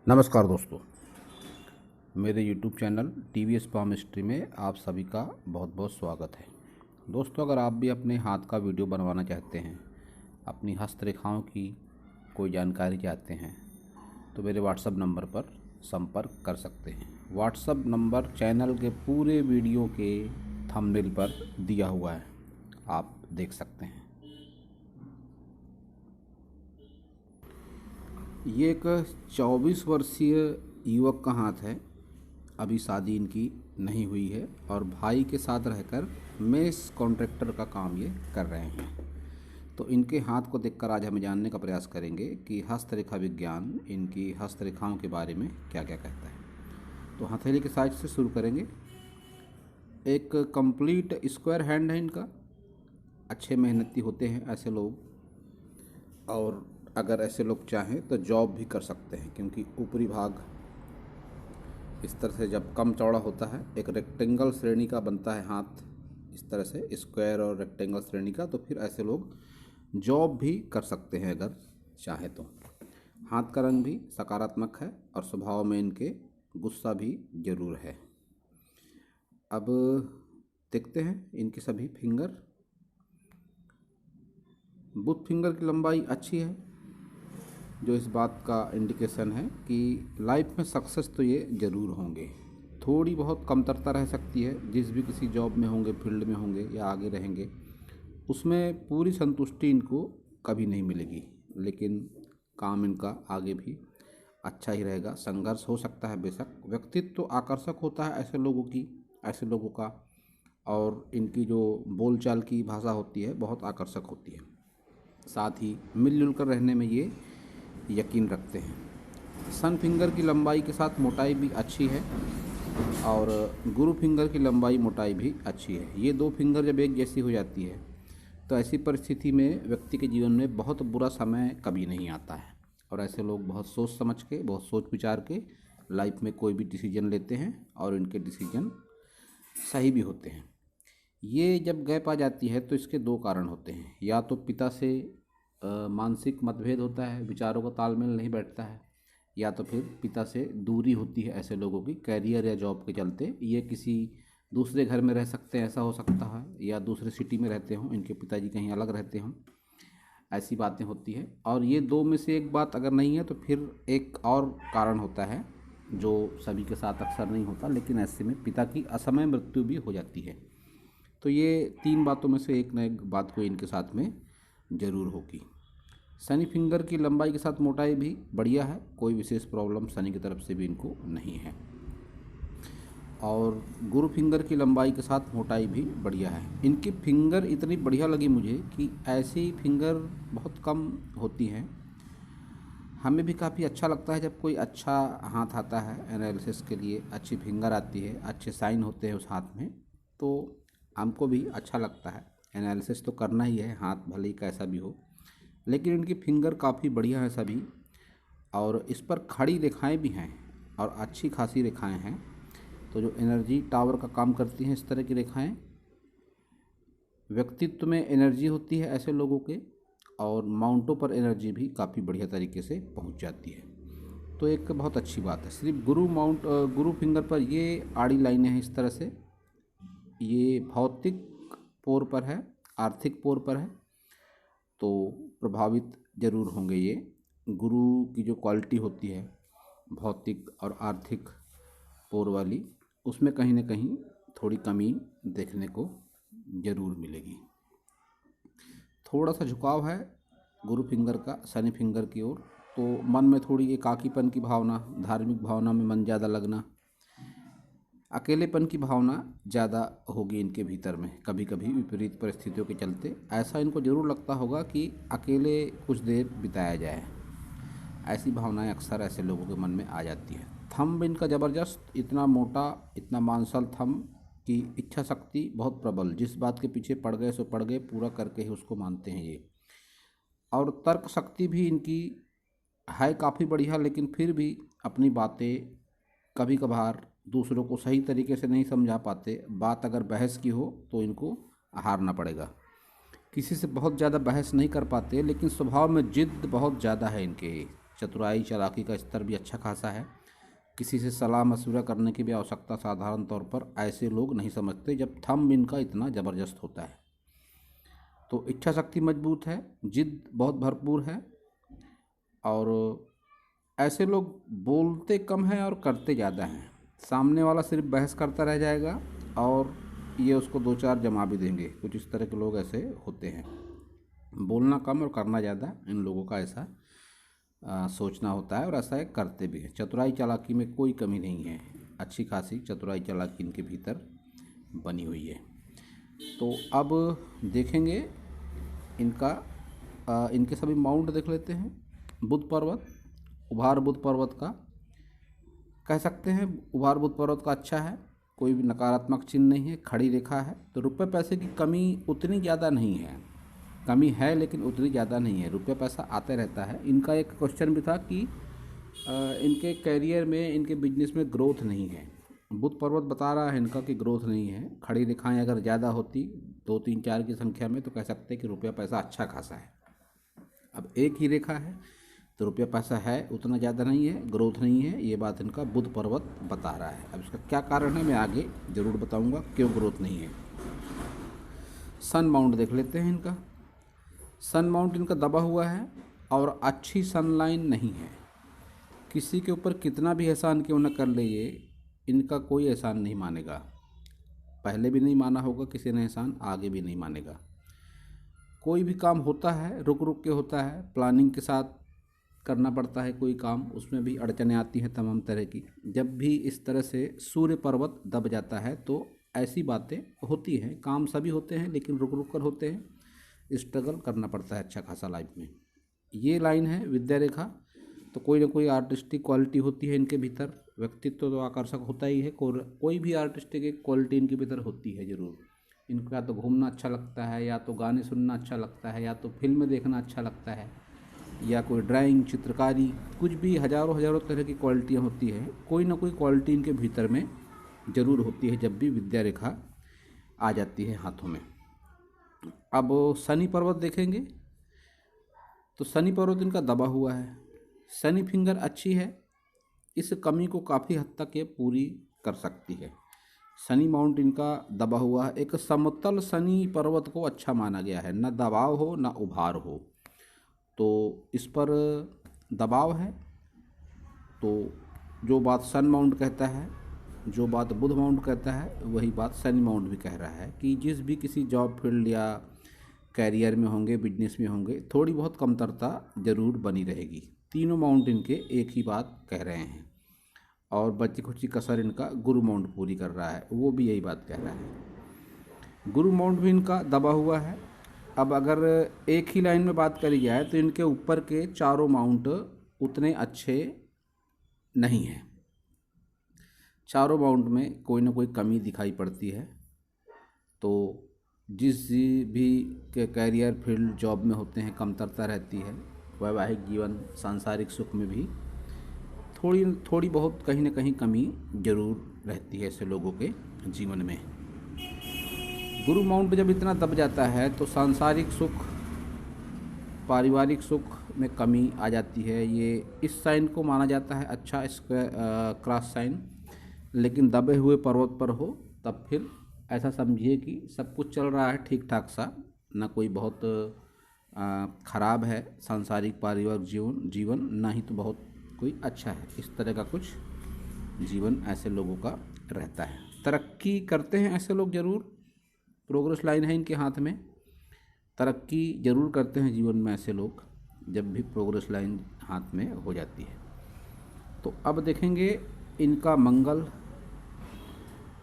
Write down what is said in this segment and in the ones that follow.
नमस्कार दोस्तों, मेरे YouTube channel TVS farm history में आप सभी का बहुत बहुत स्वागत है। दोस्तों, अगर आप भी अपने हाथ का वीडियो बनवाना चाहते हैं, अपनी हस्तरेखाओं की कोई जानकारी चाहते हैं, तो मेरे व्हाट्सएप नंबर पर संपर्क कर सकते हैं। व्हाट्सएप नंबर चैनल के पूरे वीडियो के थंबनेल पर दिया हुआ है, आप देख सकते हैं। ये एक 24 वर्षीय युवक का हाथ है। अभी शादी इनकी नहीं हुई है और भाई के साथ रहकर मेस कॉन्ट्रैक्टर का काम ये कर रहे हैं। तो इनके हाथ को देखकर आज हम जानने का प्रयास करेंगे कि हस्तरेखा विज्ञान इनकी हस्तरेखाओं के बारे में क्या क्या कहता है। तो हथेली के साइज से शुरू करेंगे। एक कंप्लीट स्क्वायर हैंड है इनका। अच्छे मेहनती होते हैं ऐसे लोग, और अगर ऐसे लोग चाहें तो जॉब भी कर सकते हैं, क्योंकि ऊपरी भाग इस तरह से जब कम चौड़ा होता है, एक रेक्टेंगल श्रेणी का बनता है हाथ, इस तरह से स्क्वायर और रेक्टेंगल श्रेणी का, तो फिर ऐसे लोग जॉब भी कर सकते हैं अगर चाहे तो। हाथ का रंग भी सकारात्मक है और स्वभाव में इनके गुस्सा भी ज़रूर है। अब देखते हैं इनके सभी फिंगर। बुथ फिंगर की लंबाई अच्छी है, जो इस बात का इंडिकेशन है कि लाइफ में सक्सेस तो ये ज़रूर होंगे। थोड़ी बहुत कमतरता रह सकती है, जिस भी किसी जॉब में होंगे, फील्ड में होंगे या आगे रहेंगे, उसमें पूरी संतुष्टि इनको कभी नहीं मिलेगी, लेकिन काम इनका आगे भी अच्छा ही रहेगा। संघर्ष हो सकता है बेशक। व्यक्तित्व तो आकर्षक होता है ऐसे लोगों का, और इनकी जो बोलचाल की भाषा होती है बहुत आकर्षक होती है। साथ ही मिलजुल कर रहने में ये यकीन रखते हैं। सन फिंगर की लंबाई के साथ मोटाई भी अच्छी है और गुरु फिंगर की लंबाई मोटाई भी अच्छी है। ये दो फिंगर जब एक जैसी हो जाती है तो ऐसी परिस्थिति में व्यक्ति के जीवन में बहुत बुरा समय कभी नहीं आता है, और ऐसे लोग बहुत सोच समझ के, बहुत सोच विचार के लाइफ में कोई भी डिसीजन लेते हैं और इनके डिसीजन सही भी होते हैं। ये जब गैप आ जाती है तो इसके दो कारण होते हैं। या तो पिता से मानसिक मतभेद होता है, विचारों का तालमेल नहीं बैठता है, या तो फिर पिता से दूरी होती है ऐसे लोगों की कैरियर या जॉब के चलते। ये किसी दूसरे घर में रह सकते हैं, ऐसा हो सकता है, या दूसरे सिटी में रहते हों, इनके पिताजी कहीं अलग रहते हों, ऐसी बातें होती है। और ये दो में से एक बात अगर नहीं है तो फिर एक और कारण होता है जो सभी के साथ अक्सर नहीं होता, लेकिन ऐसे में पिता की असमय मृत्यु भी हो जाती है। तो ये तीन बातों में से एक न एक बात कोई इनके साथ में ज़रूर होगी। शनि फिंगर की लंबाई के साथ मोटाई भी बढ़िया है, कोई विशेष प्रॉब्लम शनि की तरफ से भी इनको नहीं है। और गुरु फिंगर की लंबाई के साथ मोटाई भी बढ़िया है। इनकी फिंगर इतनी बढ़िया लगी मुझे कि ऐसी फिंगर बहुत कम होती हैं। हमें भी काफ़ी अच्छा लगता है जब कोई अच्छा हाथ आता है एनालिसिस के लिए, अच्छी फिंगर आती है, अच्छे साइन होते हैं उस हाथ में, तो हमको भी अच्छा लगता है। एनालिसिस तो करना ही है, हाथ भले ही कैसा भी हो। लेकिन इनकी फिंगर काफ़ी बढ़िया है सभी, और इस पर खड़ी रेखाएं भी हैं और अच्छी खासी रेखाएं हैं। तो जो एनर्जी टावर का काम करती हैं इस तरह की रेखाएं, व्यक्तित्व में एनर्जी होती है ऐसे लोगों के, और माउंटों पर एनर्जी भी काफ़ी बढ़िया तरीके से पहुंच जाती है। तो एक बहुत अच्छी बात है। सिर्फ गुरु फिंगर पर ये आड़ी लाइनें हैं इस तरह से, ये भौतिक पोर पर है, आर्थिक पोर पर है, तो प्रभावित ज़रूर होंगे ये। गुरु की जो क्वालिटी होती है भौतिक और आर्थिक पोर वाली, उसमें कहीं ना कहीं थोड़ी कमी देखने को ज़रूर मिलेगी। थोड़ा सा झुकाव है गुरु फिंगर का शनि फिंगर की ओर, तो मन में थोड़ी एकाकीपन की भावना, धार्मिक भावना में मन ज़्यादा लगना, अकेलेपन की भावना ज़्यादा होगी इनके भीतर में। कभी कभी विपरीत परिस्थितियों के चलते ऐसा इनको ज़रूर लगता होगा कि अकेले कुछ देर बिताया जाए। ऐसी भावनाएं अक्सर ऐसे लोगों के मन में आ जाती है। थंब इनका ज़बरदस्त, इतना मोटा, इतना मांसल थंब की इच्छा शक्ति बहुत प्रबल। जिस बात के पीछे पड़ गए सो पड़ गए, पूरा करके ही उसको मानते हैं ये। और तर्क शक्ति भी इनकी है काफ़ी बढ़िया, लेकिन फिर भी अपनी बातें कभी कभार दूसरों को सही तरीके से नहीं समझा पाते। बात अगर बहस की हो तो इनको हारना पड़ेगा। किसी से बहुत ज़्यादा बहस नहीं कर पाते, लेकिन स्वभाव में जिद बहुत ज़्यादा है इनके। चतुराई चालाकी का स्तर भी अच्छा खासा है। किसी से सलाह मशवरा करने की भी आवश्यकता साधारण तौर पर ऐसे लोग नहीं समझते जब थंब इनका इतना ज़बरदस्त होता है। तो इच्छा शक्ति मजबूत है, जिद बहुत भरपूर है, और ऐसे लोग बोलते कम हैं और करते ज़्यादा हैं। सामने वाला सिर्फ बहस करता रह जाएगा और ये उसको दो चार जमा भी देंगे। कुछ इस तरह के लोग ऐसे होते हैं। बोलना कम और करना ज़्यादा, इन लोगों का ऐसा सोचना होता है और ऐसा ये करते भी हैं। चतुराई चालाकी में कोई कमी नहीं है, अच्छी खासी चतुराई चालाकी इनके भीतर बनी हुई है। तो अब देखेंगे इनके सभी माउंट देख लेते हैं। बुध पर्वत, उभार बुध पर्वत का कह सकते हैं, उभार बुध पर्वत का अच्छा है, कोई भी नकारात्मक चिन्ह नहीं है, खड़ी रेखा है। तो रुपये पैसे की कमी उतनी ज़्यादा नहीं है, कमी है लेकिन उतनी ज़्यादा नहीं है, रुपये पैसा आते रहता है। इनका एक क्वेश्चन भी था कि इनके कैरियर में, इनके बिजनेस में ग्रोथ नहीं है। बुध पर्वत बता रहा है इनका कि ग्रोथ नहीं है। खड़ी रेखाएं अगर ज़्यादा होती 2 3 4 की संख्या में तो कह सकते हैं कि रुपया पैसा अच्छा खासा है। अब एक ही रेखा है तो रुपया पैसा है, उतना ज़्यादा नहीं है, ग्रोथ नहीं है, ये बात इनका बुध पर्वत बता रहा है। अब इसका क्या कारण है मैं आगे ज़रूर बताऊंगा क्यों ग्रोथ नहीं है। सन माउंट देख लेते हैं इनका। सन माउंट इनका दबा हुआ है और अच्छी सनलाइन नहीं है। किसी के ऊपर कितना भी एहसान क्यों न कर ले, ये इनका कोई एहसान नहीं मानेगा। पहले भी नहीं माना होगा किसी ने एहसान, आगे भी नहीं मानेगा। कोई भी काम होता है रुक रुक के होता है, प्लानिंग के साथ करना पड़ता है कोई काम, उसमें भी अड़चनें आती हैं तमाम तरह की। जब भी इस तरह से सूर्य पर्वत दब जाता है तो ऐसी बातें होती हैं। काम सभी होते हैं लेकिन रुक रुक कर होते हैं, स्ट्रगल करना पड़ता है अच्छा खासा लाइफ में। ये लाइन है विद्या रेखा। तो कोई ना कोई आर्टिस्टिक क्वालिटी होती है इनके भीतर, व्यक्तित्व तो आकर्षक होता ही है, कोई भी आर्टिस्टिक एक क्वालिटी इनके भीतर होती है ज़रूर। इनको या तो घूमना अच्छा लगता है, या तो गाने सुनना अच्छा लगता है, या तो फिल्म देखना अच्छा लगता है, या कोई ड्राइंग, चित्रकारी, कुछ भी हज़ारों हज़ारों तरह की क्वालिटियाँ होती है। कोई ना कोई क्वालिटी इनके भीतर में ज़रूर होती है जब भी विद्या रेखा आ जाती है हाथों में। अब शनि पर्वत देखेंगे तो शनि पर्वत इनका दबा हुआ है। शनि फिंगर अच्छी है, इस कमी को काफ़ी हद तक ये पूरी कर सकती है। शनि माउंट इनका दबा हुआ है। एक समतल शनि पर्वत को अच्छा माना गया है, न दबाव हो न उभार हो, तो इस पर दबाव है। तो जो बात सन माउंट कहता है, जो बात बुध माउंट कहता है, वही बात शनि माउंट भी कह रहा है कि जिस भी किसी जॉब फील्ड या कैरियर में होंगे, बिजनेस में होंगे, थोड़ी बहुत कमतरता ज़रूर बनी रहेगी। तीनों माउंट इनके एक ही बात कह रहे हैं, और बची खुची कसर इनका गुरु माउंट पूरी कर रहा है, वो भी यही बात कह रहा है। गुरु माउंट भी इनका दबा हुआ है। अब अगर एक ही लाइन में बात करी जाए तो इनके ऊपर के चारों माउंट उतने अच्छे नहीं हैं। चारों माउंट में कोई ना कोई कमी दिखाई पड़ती है। तो जिस भी के कैरियर फील्ड जॉब में होते हैं कमतरता रहती है। वैवाहिक जीवन, सांसारिक सुख में भी थोड़ी बहुत कहीं ना कहीं कमी जरूर रहती है ऐसे लोगों के जीवन में। गुरु माउंट जब इतना दब जाता है तो सांसारिक सुख, पारिवारिक सुख में कमी आ जाती है। ये इस साइन को माना जाता है अच्छा क्रॉस साइन, लेकिन दबे हुए पर्वत पर हो तब फिर ऐसा समझिए कि सब कुछ चल रहा है ठीक ठाक सा, ना कोई बहुत ख़राब है सांसारिक पारिवारिक जीवन, ना ही तो बहुत कोई अच्छा है। इस तरह का कुछ जीवन ऐसे लोगों का रहता है। तरक्की करते हैं ऐसे लोग ज़रूर, प्रोग्रेस लाइन है इनके हाथ में, तरक्की ज़रूर करते हैं जीवन में ऐसे लोग जब भी प्रोग्रेस लाइन हाथ में हो जाती है। तो अब देखेंगे इनका मंगल,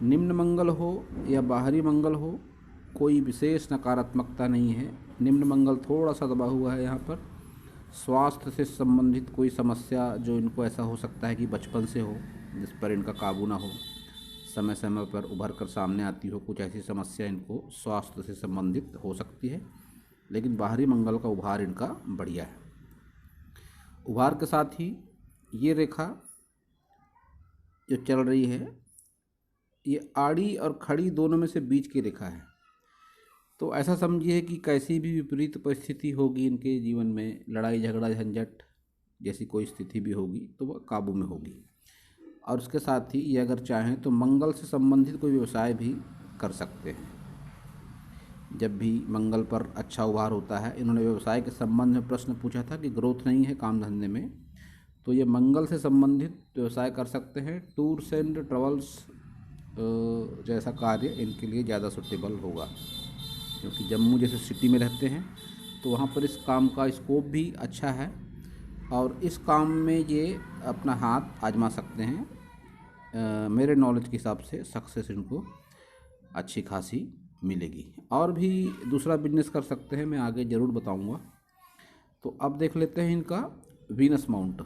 निम्न मंगल हो या बाहरी मंगल हो, कोई विशेष नकारात्मकता नहीं है। निम्न मंगल थोड़ा सा दबा हुआ है यहाँ पर। स्वास्थ्य से संबंधित कोई समस्या जो इनको ऐसा हो सकता है कि बचपन से हो, जिस पर इनका काबू ना हो, समय समय पर उभर कर सामने आती हो, कुछ ऐसी समस्या इनको स्वास्थ्य से संबंधित हो सकती है। लेकिन बाहरी मंगल का उभार इनका बढ़िया है। उभार के साथ ही ये रेखा जो चल रही है, ये आड़ी और खड़ी दोनों में से बीच की रेखा है। तो ऐसा समझिए कि कैसी भी विपरीत परिस्थिति होगी इनके जीवन में, लड़ाई झगड़ा झंझट, जैसी कोई स्थिति भी होगी तो वह काबू में होगी। और उसके साथ ही ये अगर चाहें तो मंगल से संबंधित कोई व्यवसाय भी कर सकते हैं। जब भी मंगल पर अच्छा उभार होता है, इन्होंने व्यवसाय के संबंध में प्रश्न पूछा था कि ग्रोथ नहीं है काम धंधे में, तो ये मंगल से संबंधित व्यवसाय कर सकते हैं। टूर्स एंड ट्रेवल्स जैसा कार्य इनके लिए ज़्यादा सूटेबल होगा, क्योंकि जम्मू जैसे सिटी में रहते हैं तो वहाँ पर इस काम का स्कोप भी अच्छा है और इस काम में ये अपना हाथ आजमा सकते हैं। मेरे नॉलेज के हिसाब से सक्सेस इनको अच्छी खासी मिलेगी। और भी दूसरा बिजनेस कर सकते हैं, मैं आगे ज़रूर बताऊंगा। तो अब देख लेते हैं इनका वीनस माउंट।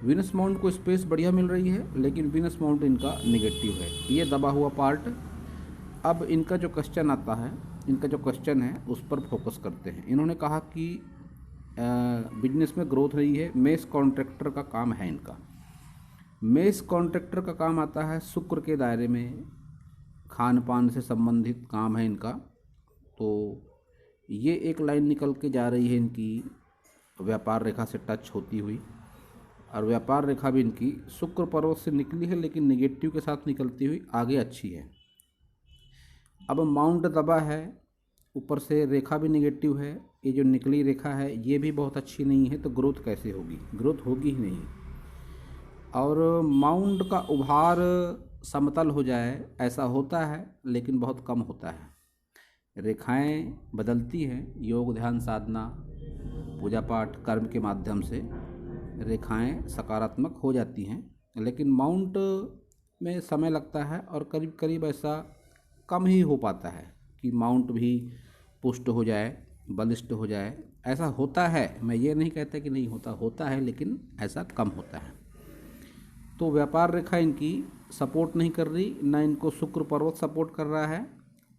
वीनस माउंट को स्पेस बढ़िया मिल रही है, लेकिन वीनस माउंट इनका नेगेटिव है, ये दबा हुआ पार्ट। अब इनका जो क्वेश्चन आता है, इनका जो क्वेश्चन है उस पर फोकस करते हैं। इन्होंने कहा कि बिजनेस में ग्रोथ रही है, मेस कॉन्ट्रैक्टर का काम है इनका। मेस कॉन्ट्रैक्टर का काम आता है शुक्र के दायरे में, खान पान से संबंधित काम है इनका। तो ये एक लाइन निकल के जा रही है इनकी व्यापार रेखा से टच होती हुई, और व्यापार रेखा भी इनकी शुक्र पर्वत से निकली है, लेकिन नेगेटिव के साथ निकलती हुई आगे अच्छी है। अब माउंट दबा है, ऊपर से रेखा भी नेगेटिव है, ये जो निकली रेखा है ये भी बहुत अच्छी नहीं है, तो ग्रोथ कैसे होगी? ग्रोथ होगी ही नहीं। और माउंट का उभार समतल हो जाए ऐसा होता है, लेकिन बहुत कम होता है। रेखाएं बदलती हैं, योग ध्यान साधना पूजा पाठ कर्म के माध्यम से रेखाएं सकारात्मक हो जाती हैं, लेकिन माउंट में समय लगता है और करीब करीब ऐसा कम ही हो पाता है कि माउंट भी पुष्ट हो जाए, बलिष्ठ हो जाए। ऐसा होता है, मैं ये नहीं कहता कि नहीं होता, होता है, लेकिन ऐसा कम होता है। तो व्यापार रेखा इनकी सपोर्ट नहीं कर रही, न इनको शुक्र पर्वत सपोर्ट कर रहा है,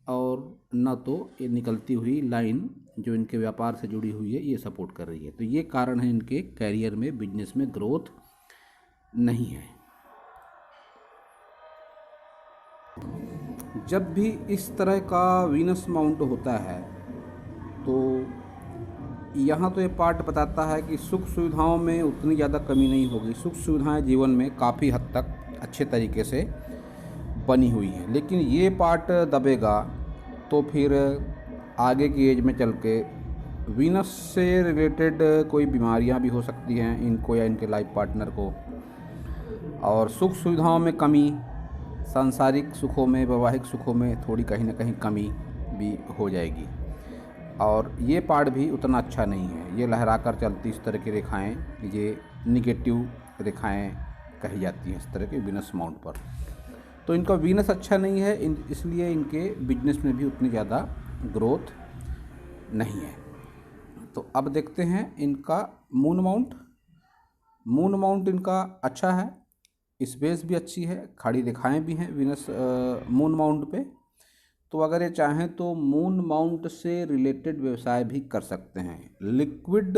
और न तो ये निकलती हुई लाइन जो इनके व्यापार से जुड़ी हुई है ये सपोर्ट कर रही है। तो ये कारण है इनके कैरियर में, बिजनेस में ग्रोथ नहीं है। जब भी इस तरह का वीनस माउंट होता है तो यहाँ तो ये पार्ट बताता है कि सुख सुविधाओं में उतनी ज़्यादा कमी नहीं होगी। सुख सुविधाएं जीवन में काफ़ी हद तक अच्छे तरीके से बनी हुई हैं, लेकिन ये पार्ट दबेगा तो फिर आगे की एज में चल के वीनस से रिलेटेड कोई बीमारियां भी हो सकती हैं इनको या इनके लाइफ पार्टनर को, और सुख सुविधाओं में कमी, सांसारिक सुखों में, वैवाहिक सुखों में थोड़ी कहीं ना कहीं कमी भी हो जाएगी। और ये पार्ट भी उतना अच्छा नहीं है, ये लहरा कर चलती इस तरह की रेखाएं, ये निगेटिव रेखाएं कही जाती हैं इस तरह के वीनस माउंट पर। तो इनका वीनस अच्छा नहीं है, इसलिए इनके बिजनेस में भी उतनी ज़्यादा ग्रोथ नहीं है। तो अब देखते हैं इनका मून माउंट। मून माउंट इनका अच्छा है, स्पेस भी अच्छी है, खड़ी रेखाएं भी हैं वीनस मून माउंट पे। तो अगर ये चाहें तो मून माउंट से रिलेटेड व्यवसाय भी कर सकते हैं। लिक्विड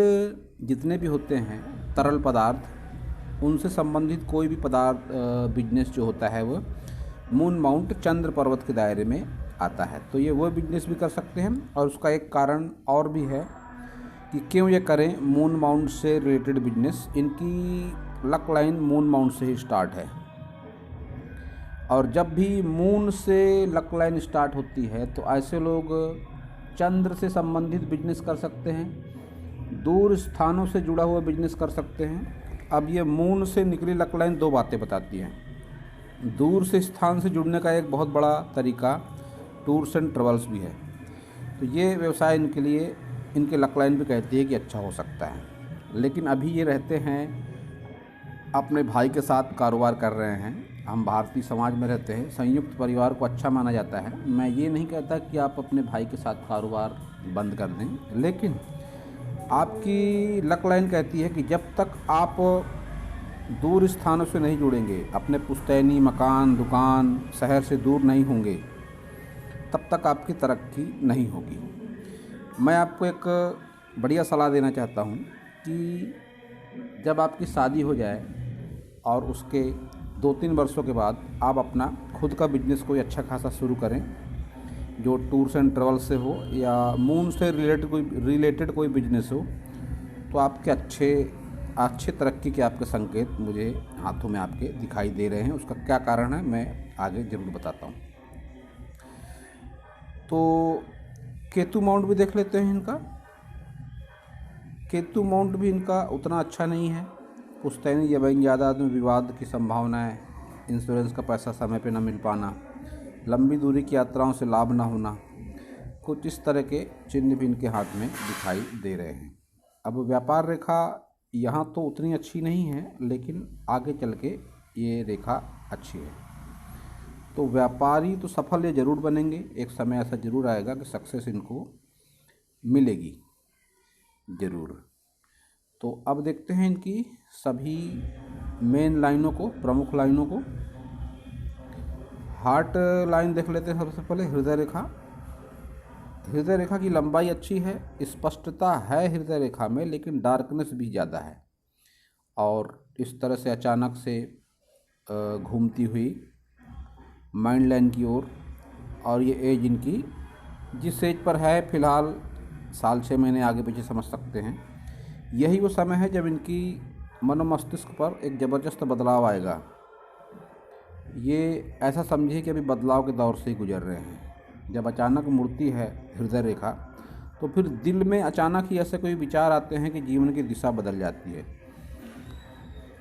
जितने भी होते हैं तरल पदार्थ, उनसे संबंधित कोई भी पदार्थ बिजनेस जो होता है वो मून माउंट चंद्र पर्वत के दायरे में आता है। तो ये वो बिजनेस भी कर सकते हैं। और उसका एक कारण और भी है कि क्यों ये करें मून माउंट से रिलेटेड बिजनेस। इनकी लक लाइन मून माउंट से ही स्टार्ट है, और जब भी मून से लक लाइन स्टार्ट होती है तो ऐसे लोग चंद्र से संबंधित बिजनेस कर सकते हैं, दूर स्थानों से जुड़ा हुआ बिजनेस कर सकते हैं। अब ये मून से निकली लक लाइन दो बातें बताती हैं। दूर से स्थान से जुड़ने का एक बहुत बड़ा तरीका टूर्स एंड ट्रेवल्स भी है। तो ये व्यवसाय इनके लिए, इनके लक लाइन भी कहती है कि अच्छा हो सकता है। लेकिन अभी ये रहते हैं अपने भाई के साथ कारोबार कर रहे हैं। हम भारतीय समाज में रहते हैं, संयुक्त परिवार को अच्छा माना जाता है। मैं ये नहीं कहता कि आप अपने भाई के साथ कारोबार बंद कर दें, लेकिन आपकी लक लाइन कहती है कि जब तक आप दूर स्थानों से नहीं जुड़ेंगे, अपने पुश्तैनी मकान दुकान शहर से दूर नहीं होंगे, तब तक आपकी तरक्की नहीं होगी। मैं आपको एक बढ़िया सलाह देना चाहता हूँ कि जब आपकी शादी हो जाए और उसके 2-3 वर्षों के बाद आप अपना खुद का बिजनेस कोई अच्छा खासा शुरू करें, जो टूर्स एंड ट्रेवल्स से हो या मून से रिलेटेड कोई बिजनेस हो, तो आपके अच्छे तरक्की के आपके संकेत मुझे हाथों में आपके दिखाई दे रहे हैं। उसका क्या कारण है मैं आगे ज़रूर बताता हूँ। तो केतु माउंट भी देख लेते हैं इनका। केतु माउंट भी इनका उतना अच्छा नहीं है। पुश्तैनी ज़मीन जायदाद में विवाद की संभावना है, इंश्योरेंस का पैसा समय पे न मिल पाना, लंबी दूरी की यात्राओं से लाभ न होना, कुछ इस तरह के चिन्ह भी इनके हाथ में दिखाई दे रहे हैं। अब व्यापार रेखा यहाँ तो उतनी अच्छी नहीं है, लेकिन आगे चल के ये रेखा अच्छी है। तो व्यापारी तो सफल ये ज़रूर बनेंगे, एक समय ऐसा ज़रूर आएगा कि सक्सेस इनको मिलेगी ज़रूर। तो अब देखते हैं इनकी सभी मेन लाइनों को, प्रमुख लाइनों को। हार्ट लाइन देख लेते हैं सबसे पहले। हृदय रेखा। हृदय रेखा की लंबाई अच्छी है, स्पष्टता है हृदय रेखा में, लेकिन डार्कनेस भी ज़्यादा है। और इस तरह से अचानक से घूमती हुई माइंड लाइन की ओर। और ये एज इनकी जिस एज पर है फ़िलहाल, साल 6 महीने आगे पीछे समझ सकते हैं, यही वो समय है जब इनकी मनोमस्तिष्क पर एक ज़बरदस्त बदलाव आएगा। ये ऐसा समझिए कि अभी बदलाव के दौर से ही गुजर रहे हैं। जब अचानक मुड़ती है हृदय रेखा, तो फिर दिल में अचानक ही ऐसे कोई विचार आते हैं कि जीवन की दिशा बदल जाती है।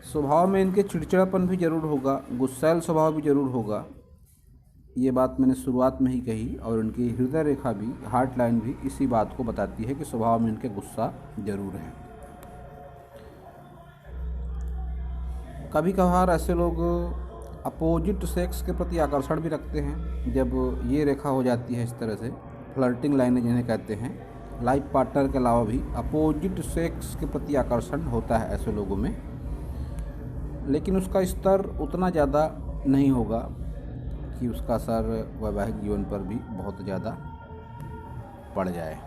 स्वभाव में इनके चिड़चिड़ापन भी ज़रूर होगा, गुस्सैल स्वभाव भी ज़रूर होगा। ये बात मैंने शुरुआत में ही कही। और इनकी हृदय रेखा भी, हार्ट लाइन भी इसी बात को बताती है कि स्वभाव में इनके गुस्सा ज़रूर है। कभी कभार ऐसे लोग अपोजिट सेक्स के प्रति आकर्षण भी रखते हैं। जब ये रेखा हो जाती है इस तरह से, फ्लर्टिंग लाइनें जिन्हें कहते हैं, लाइफ पार्टनर के अलावा भी अपोजिट सेक्स के प्रति आकर्षण होता है ऐसे लोगों में, लेकिन उसका स्तर उतना ज़्यादा नहीं होगा कि उसका असर वैवाहिक जीवन पर भी बहुत ज़्यादा पड़ जाए।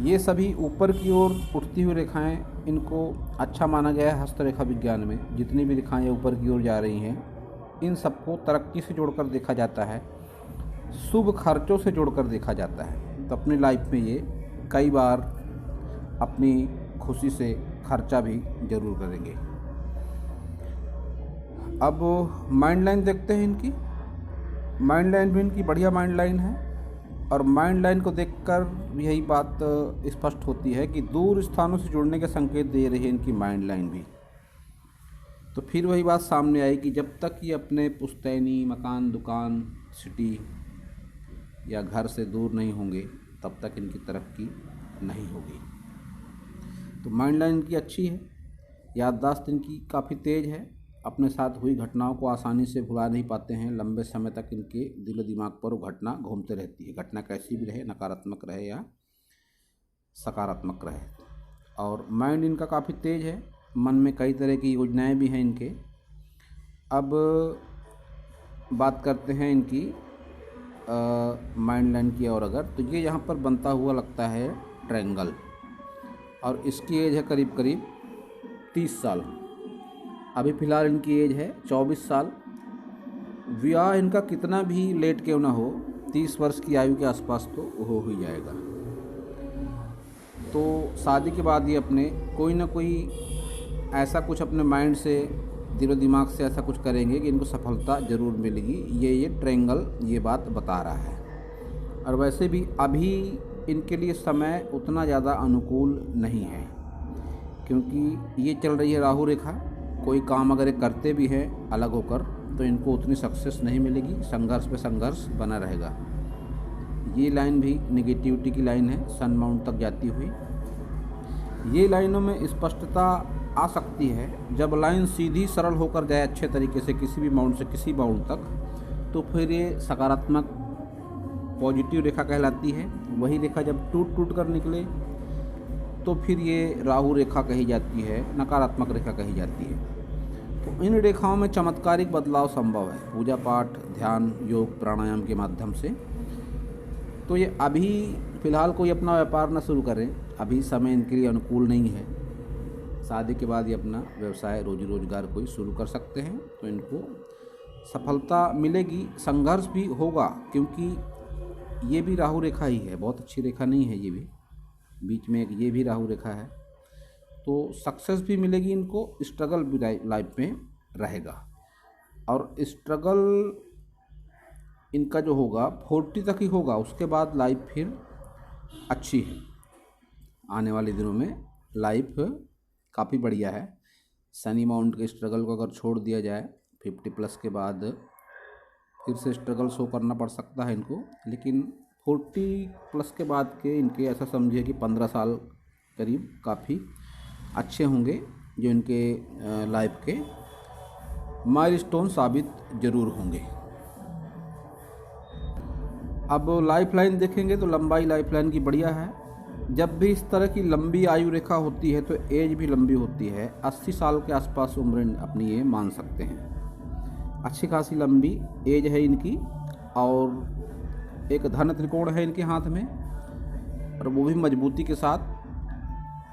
ये सभी ऊपर की ओर उठती हुई रेखाएं, इनको अच्छा माना गया है हस्तरेखा विज्ञान में। जितनी भी रेखाएं ऊपर की ओर जा रही हैं, इन सबको तरक्की से जोड़कर देखा जाता है, शुभ खर्चों से जोड़कर देखा जाता है। तो अपनी लाइफ में ये कई बार अपनी खुशी से खर्चा भी ज़रूर करेंगे। अब माइंड लाइन देखते हैं इनकी। माइंड लाइन भी इनकी बढ़िया माइंड लाइन है। और माइंड लाइन को देखकर यही बात स्पष्ट होती है कि दूर स्थानों से जुड़ने के संकेत दे रही है इनकी माइंड लाइन भी। तो फिर वही बात सामने आई कि जब तक ये अपने पुश्तैनी, मकान, दुकान, सिटी या घर से दूर नहीं होंगे, तब तक इनकी तरक्की नहीं होगी। तो माइंड लाइन इनकी अच्छी है, याददाश्त इनकी काफ़ी तेज़ है, अपने साथ हुई घटनाओं को आसानी से भुला नहीं पाते हैं। लंबे समय तक इनके दिल दिमाग पर वो घटना घूमते रहती है, घटना कैसी भी रहे, नकारात्मक रहे या सकारात्मक रहे। और माइंड इनका काफ़ी तेज़ है, मन में कई तरह की योजनाएं भी हैं इनके। अब बात करते हैं इनकी माइंड लाइन की। और अगर तो ये यहाँ पर बनता हुआ लगता है ट्रायंगल, और इसकी एज है करीब करीब 30 साल। अभी फ़िलहाल इनकी एज है 24 साल। विवाह इनका कितना भी लेट क्यों ना हो, 30 वर्ष की आयु के आसपास तो हो ही जाएगा। तो शादी के बाद ये अपने कोई ना कोई ऐसा कुछ अपने माइंड से, दिलो दिमाग से ऐसा कुछ करेंगे कि इनको सफलता ज़रूर मिलेगी। ये ट्रायंगल ये बात बता रहा है। और वैसे भी अभी इनके लिए समय उतना ज़्यादा अनुकूल नहीं है, क्योंकि ये चल रही है राहु रेखा। कोई काम अगर ये करते भी हैं अलग होकर, तो इनको उतनी सक्सेस नहीं मिलेगी, संघर्ष पे संघर्ष बना रहेगा। ये लाइन भी नेगेटिविटी की लाइन है, सन माउंट तक जाती हुई। ये लाइनों में स्पष्टता आ सकती है जब लाइन सीधी सरल होकर जाए अच्छे तरीके से, किसी भी माउंट से किसी माउंट तक, तो फिर ये सकारात्मक पॉजिटिव रेखा कहलाती है। वही रेखा जब टूट टूट कर निकले, तो फिर ये राहु रेखा कही जाती है, नकारात्मक रेखा कही जाती है। तो इन रेखाओं में चमत्कारिक बदलाव संभव है, पूजा पाठ, ध्यान, योग, प्राणायाम के माध्यम से। तो ये अभी फ़िलहाल कोई अपना व्यापार न शुरू करें, अभी समय इनके लिए अनुकूल नहीं है। शादी के बाद ये अपना व्यवसाय, रोजी रोजगार कोई शुरू कर सकते हैं, तो इनको सफलता मिलेगी। संघर्ष भी होगा, क्योंकि ये भी राहु रेखा ही है, बहुत अच्छी रेखा नहीं है ये भी। बीच में एक ये भी राहु रेखा है, तो सक्सेस भी मिलेगी इनको, स्ट्रगल भी लाइफ में रहेगा। और स्ट्रगल इनका जो होगा 40 तक ही होगा, उसके बाद लाइफ फिर अच्छी है। आने वाले दिनों में लाइफ काफ़ी बढ़िया है। सनी माउंट के स्ट्रगल को अगर छोड़ दिया जाए 50+ के बाद फिर से स्ट्रगल शो करना पड़ सकता है इनको, लेकिन 40+ के बाद के इनके ऐसा समझिए कि 15 साल करीब काफ़ी अच्छे होंगे, जो इनके लाइफ के माइलस्टोन साबित जरूर होंगे। अब लाइफ लाइन देखेंगे तो लंबाई लाइफ लाइन की बढ़िया है। जब भी इस तरह की लंबी आयु रेखा होती है तो एज भी लंबी होती है। 80 साल के आसपास उम्र अपनी ये मान सकते हैं। अच्छी खासी लंबी एज है इनकी, और एक धन त्रिकोण है इनके हाथ में, और वो भी मजबूती के साथ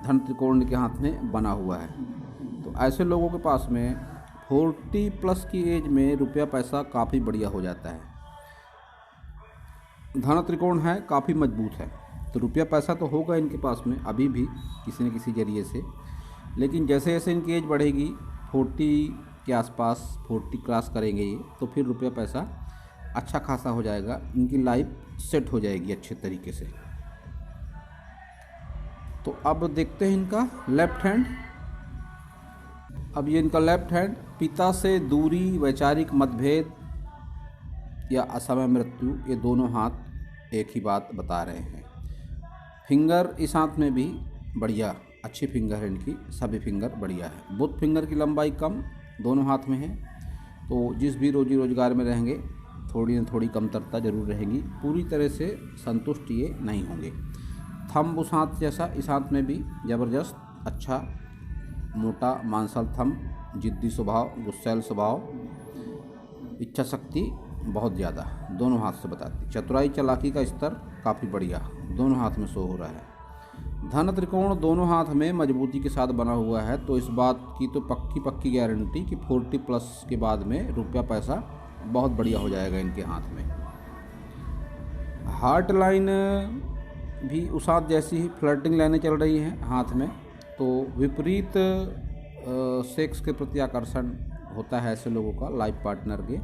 धन त्रिकोण इनके हाथ में बना हुआ है। तो ऐसे लोगों के पास में 40+ की एज में रुपया पैसा काफ़ी बढ़िया हो जाता है। धन त्रिकोण है, काफ़ी मजबूत है, तो रुपया पैसा तो होगा इनके पास में अभी भी किसी न किसी जरिए से। लेकिन जैसे जैसे इनकी एज बढ़ेगी 40 के आसपास, 40 क्रॉस करेंगे ये, तो फिर रुपया पैसा अच्छा खासा हो जाएगा, इनकी लाइफ सेट हो जाएगी अच्छे तरीके से। तो अब देखते हैं इनका लेफ्ट हैंड। अब ये इनका लेफ्ट हैंड, पिता से दूरी, वैचारिक मतभेद या असमय मृत्यु, ये दोनों हाथ एक ही बात बता रहे हैं। फिंगर इस हाथ में भी बढ़िया, अच्छी फिंगर है इनकी, सभी फिंगर बढ़िया है। बुध फिंगर की लंबाई कम दोनों हाथ में है, तो जिस भी रोजी रोजगार में रहेंगे थोड़ी न थोड़ी कमतरता जरूर रहेगी, पूरी तरह से संतुष्ट ये नहीं होंगे। थंब उस हाथ जैसा इस हाथ में भी ज़बरदस्त, अच्छा मोटा मांसल थंब, जिद्दी स्वभाव, गुस्सैल स्वभाव, इच्छा शक्ति बहुत ज़्यादा दोनों हाथ से बताती। चतुराई चालाकी का स्तर काफ़ी बढ़िया दोनों हाथ में शो हो रहा है। धन त्रिकोण दोनों हाथ में मजबूती के साथ बना हुआ है, तो इस बात की तो पक्की गारंटी कि 40+ के बाद में रुपया पैसा बहुत बढ़िया हो जाएगा इनके हाथ में। हार्ट लाइन भी उस हाथ जैसी ही फ्लर्टिंग लाइनें चल रही हैं हाथ में, तो विपरीत सेक्स के प्रति आकर्षण होता है ऐसे लोगों का लाइफ पार्टनर के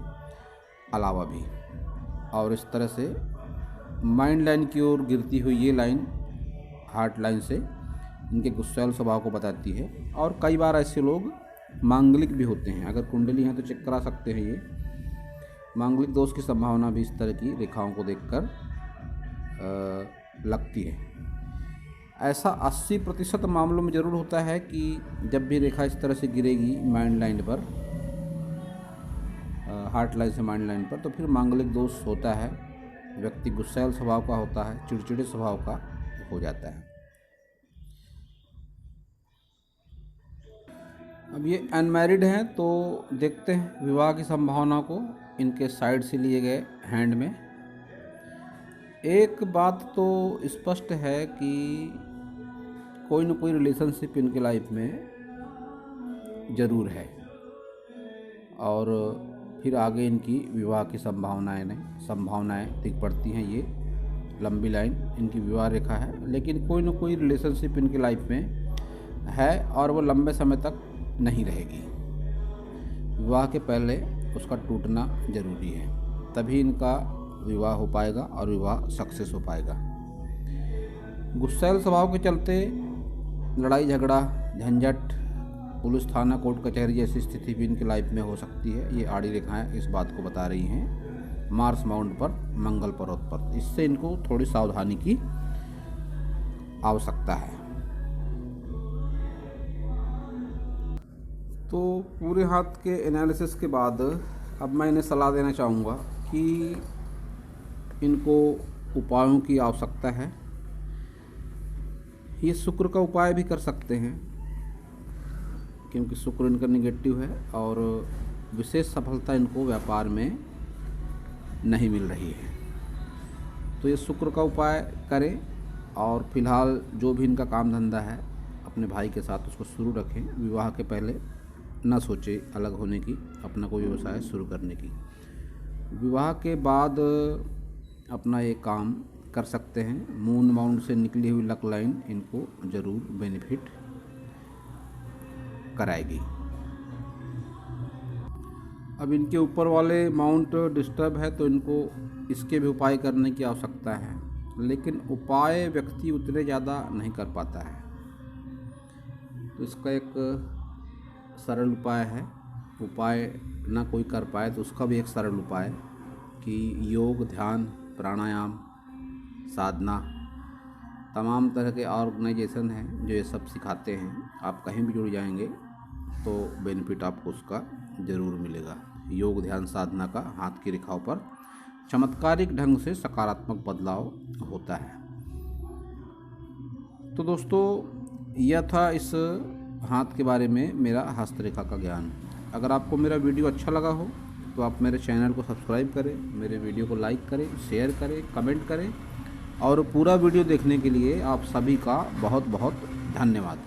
अलावा भी। और इस तरह से माइंड लाइन की ओर गिरती हुई ये लाइन हार्ट लाइन से इनके गुस्सैल स्वभाव को बताती है। और कई बार ऐसे लोग मांगलिक भी होते हैं, अगर कुंडली है तो चेक करा सकते हैं। ये मांगलिक दोष की संभावना भी इस तरह की रेखाओं को देखकर लगती है। ऐसा 80% मामलों में ज़रूर होता है कि जब भी रेखा इस तरह से गिरेगी माइंड लाइन पर, हार्ट लाइन से माइंड लाइन पर, तो फिर मांगलिक दोष होता है। व्यक्ति गुस्सैल स्वभाव का होता है, चिड़चिड़े स्वभाव का हो जाता है। अब ये अनमैरिड हैं, तो देखते हैं विवाह की संभावना को इनके साइड से लिए गए हैंड में। एक बात तो स्पष्ट है कि कोई न कोई रिलेशनशिप इनके लाइफ में ज़रूर है, और फिर आगे इनकी विवाह की संभावनाएं दिख पड़ती हैं। ये लंबी लाइन इनकी विवाह रेखा है, लेकिन कोई न कोई रिलेशनशिप इनकी लाइफ में है और वो लंबे समय तक नहीं रहेगी। विवाह के पहले उसका टूटना ज़रूरी है, तभी इनका विवाह हो पाएगा और विवाह सक्सेस हो पाएगा। गुस्सैल स्वभाव के चलते लड़ाई झगड़ा, झंझट, पुलिस थाना कोर्ट कचहरी जैसी स्थिति भी इनकी लाइफ में हो सकती है। ये आड़ी रेखाएं इस बात को बता रही हैं मार्स माउंट पर, मंगल पर्वत पर। इससे इनको थोड़ी सावधानी की आवश्यकता है। तो पूरे हाथ के एनालिसिस के बाद अब मैं इन्हें सलाह देना चाहूँगा कि इनको उपायों की आवश्यकता है। ये शुक्र का उपाय भी कर सकते हैं, क्योंकि शुक्र इनका निगेटिव है और विशेष सफलता इनको व्यापार में नहीं मिल रही है। तो ये शुक्र का उपाय करें, और फिलहाल जो भी इनका काम धंधा है अपने भाई के साथ उसको शुरू रखें। विवाह के पहले ना सोचे अलग होने की, अपना कोई व्यवसाय शुरू करने की। विवाह के बाद अपना ये काम कर सकते हैं। मून माउंट से निकली हुई लक लाइन इनको ज़रूर बेनिफिट कराएगी। अब इनके ऊपर वाले माउंट डिस्टर्ब है तो इनको इसके भी उपाय करने की आवश्यकता है, लेकिन उपाय व्यक्ति उतने ज़्यादा नहीं कर पाता है। तो इसका एक सरल उपाय है, उपाय ना कोई कर पाए तो उसका भी एक सरल उपाय कि योग, ध्यान, प्राणायाम, साधना, तमाम तरह के ऑर्गेनाइजेशन हैं जो ये सब सिखाते हैं। आप कहीं भी जुड़ जाएंगे तो बेनिफिट आपको उसका ज़रूर मिलेगा। योग, ध्यान, साधना का हाथ की रेखाओं पर चमत्कारिक ढंग से सकारात्मक बदलाव होता है। तो दोस्तों, यह था इस हाथ के बारे में मेरा हस्तरेखा का ज्ञान। अगर आपको मेरा वीडियो अच्छा लगा हो तो आप मेरे चैनल को सब्सक्राइब करें, मेरे वीडियो को लाइक करें, शेयर करें, कमेंट करें, और पूरा वीडियो देखने के लिए आप सभी का बहुत बहुत धन्यवाद।